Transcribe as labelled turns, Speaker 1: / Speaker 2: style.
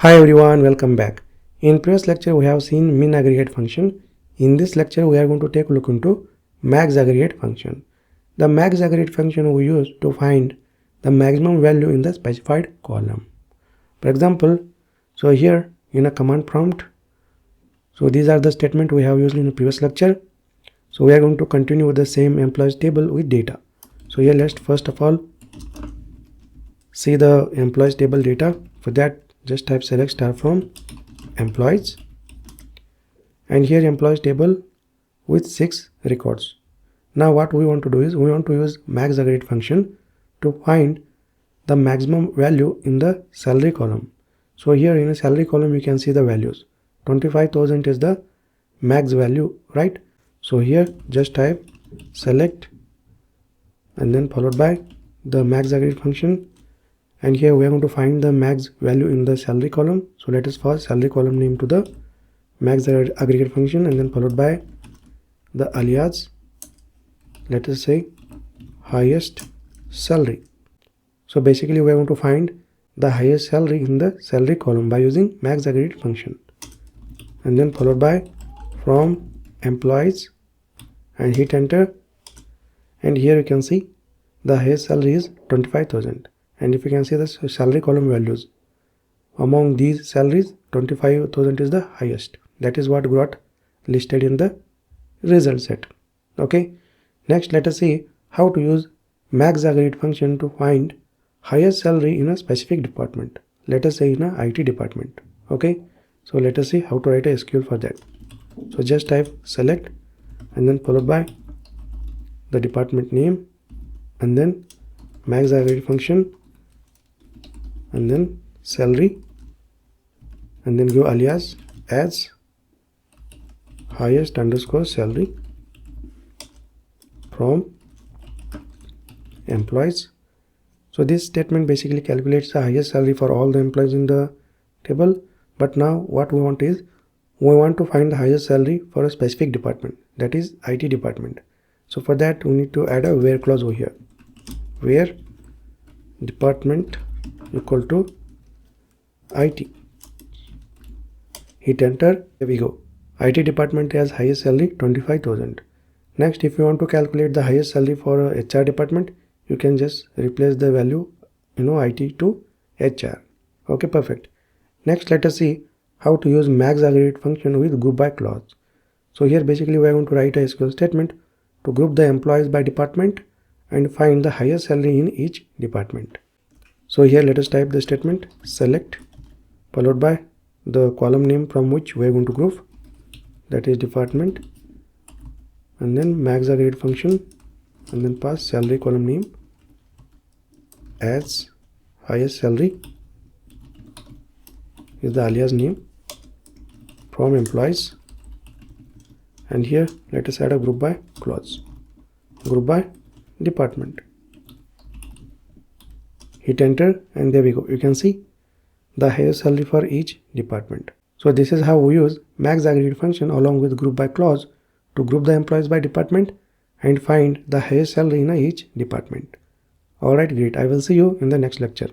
Speaker 1: Hi everyone, welcome back. In previous lecture we have seen min aggregate function. In this lecture we are going to take a look into max aggregate function. The max aggregate function we use to find the maximum value in the specified column. For example, so here in a command prompt, so these are the statement we have used in the previous lecture. So we are going to continue with the same employees table with data. So here let's first of all see the employees table data. For that, just type select star from employees, and here employees table with 6 records. Now what we want to do is we want to use max aggregate function to find the maximum value in the salary column. So here in a salary column you can see the values. 25,000 is the max value, right? So here just type select and then followed by the max aggregate function, and here we are going to find the max value in the salary column. So let us first salary column name to the max aggregate function and then followed by the alias, let us say highest salary. So basically we are going to find the highest salary in the salary column by using max aggregate function, and then followed by from employees and hit enter, and here you can see the highest salary is 25,000. And if you can see the salary column values, among these salaries 25,000 is the highest. That is what got listed in the result set. Okay, next let us see how to use max aggregate function to find highest salary in a specific department. Let us say in a IT department. Okay, so let us see how to write a SQL for that. So just type select and then followed by the department name and then max aggregate function and then salary, and then give alias as highest underscore salary from employees. So this statement basically calculates the highest salary for all the employees in the table. But now what we want is we want to find the highest salary for a specific department, that is IT department. So for that we need to add a where clause over here, where department equal to IT. Hit enter. There we go. IT department has highest salary 25,000. Next, if you want to calculate the highest salary for a HR department, you can just replace the value IT to HR. Okay, perfect. Next, let us see how to use max aggregate function with group by clause. So here basically we are going to write a SQL statement to group the employees by department and find the highest salary in each department. So here let us type the statement select followed by the column name from which we are going to group, that is department, and then max aggregate function and then pass salary column name as highest salary is the alias name from employees, and here let us add a group by clause, group by department. Hit enter, and there we go. You can see the highest salary for each department. So this is how we use max aggregate function along with group by clause to group the employees by department and find the highest salary in each department. Alright, great. I will see you in the next lecture.